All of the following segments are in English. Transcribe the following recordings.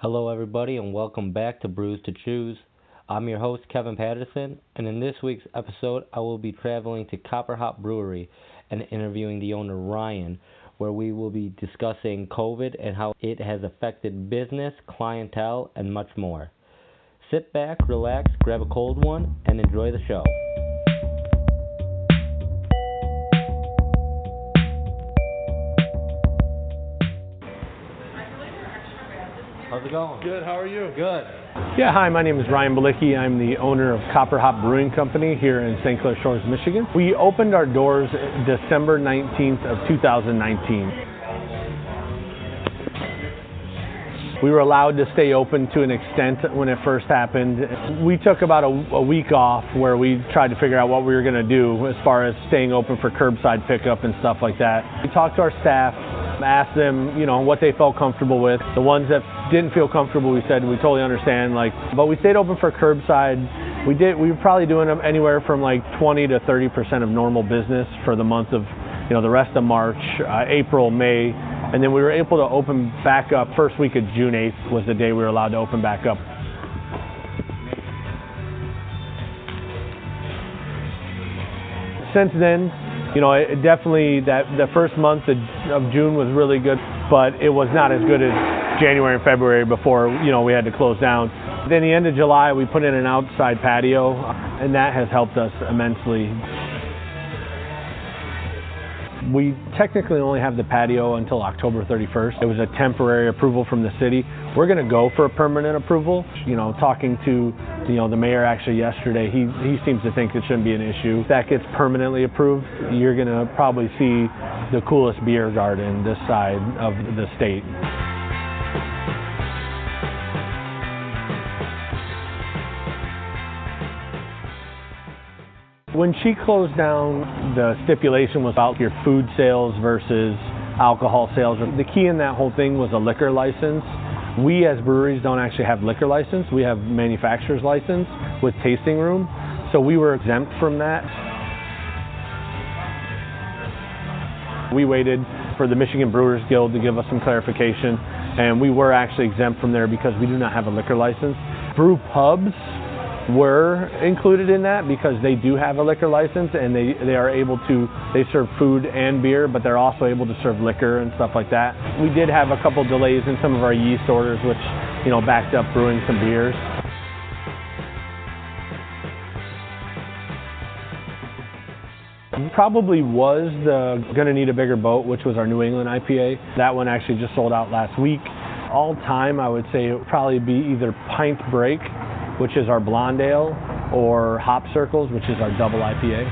Hello, everybody, and welcome back to Brews to Choose. I'm your host, Kevin Patterson, and in this week's episode, I will be traveling to Copper Hop Brewery and interviewing the owner, Ryan, where we will be discussing COVID and how it has affected business, clientele, and much more. Sit back, relax, grab a cold one, and enjoy the show. How's it going? Good, how are you? Good. Yeah, hi, my name is Ryan Balicki. I'm the owner of Copper Hop Brewing Company here in St. Clair Shores, Michigan. We opened our doors December 19th of 2019. We were allowed to stay open to an extent when it first happened. We took about a week off where we tried to figure out what we were going to do as far as staying open for curbside pickup and stuff like that. We talked to our staff, asked them, what they felt comfortable with. The ones that didn't feel comfortable, we said we totally understand. But we stayed open for curbside. We were probably doing them anywhere from 20 to 30% of normal business for the month of, the rest of March, April, May, and then we were able to open back up. First week of June 8th was the day we were allowed to open back up. Since then, it definitely, the first month of June was really good, but it was not as good as January and February before, we had to close down. Then the end of July, we put in an outside patio, and that has helped us immensely. We technically only have the patio until October 31st. It was a temporary approval from the city. We're going to go for a permanent approval. Talking to the mayor actually yesterday, he seems to think it shouldn't be an issue. If that gets permanently approved, you're going to probably see the coolest beer garden this side of the state. When she closed down, the stipulation was about your food sales versus alcohol sales. The key in that whole thing was a liquor license. We as breweries don't actually have liquor license. We have manufacturer's license with tasting room. So we were exempt from that. We waited for the Michigan Brewers Guild to give us some clarification, and we were actually exempt from there because we do not have a liquor license. Brew pubs were included in that because they do have a liquor license, and they serve food and beer, but they're also able to serve liquor and stuff like that. We did have a couple delays in some of our yeast orders, which backed up brewing some beers. Probably was Gonna Need a Bigger Boat, which was our New England IPA. That one actually just sold out last week. All time, I would say it would probably be either Pint Break, which is our blonde ale, or Hop Circles, which is our double IPA.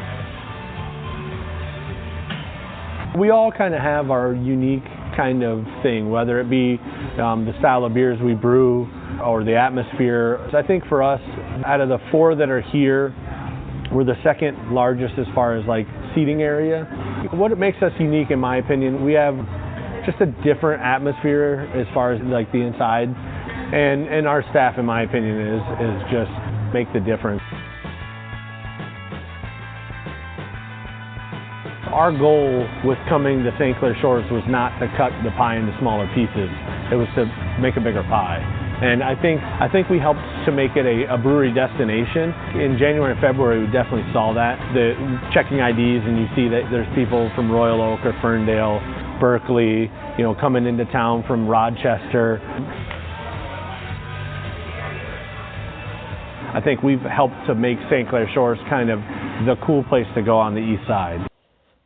We all kind of have our unique kind of thing, whether it be the style of beers we brew or the atmosphere. So I think for us, out of the four that are here, we're the second largest as far as seating area. What makes us unique, in my opinion, we have just a different atmosphere as far as the inside. And our staff, in my opinion, is just make the difference. Our goal with coming to St. Clair Shores was not to cut the pie into smaller pieces. It was to make a bigger pie. And I think we helped to make it a brewery destination. In January and February, we definitely saw that. The checking IDs, and you see that there's people from Royal Oak or Ferndale, Berkeley, coming into town from Rochester. I think we've helped to make St. Clair Shores kind of the cool place to go on the east side.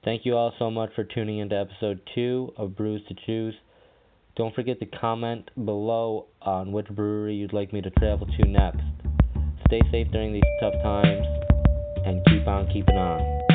Thank you all so much for tuning into episode 2 of Brews to Choose. Don't forget to comment below on which brewery you'd like me to travel to next. Stay safe during these tough times, and keep on keeping on.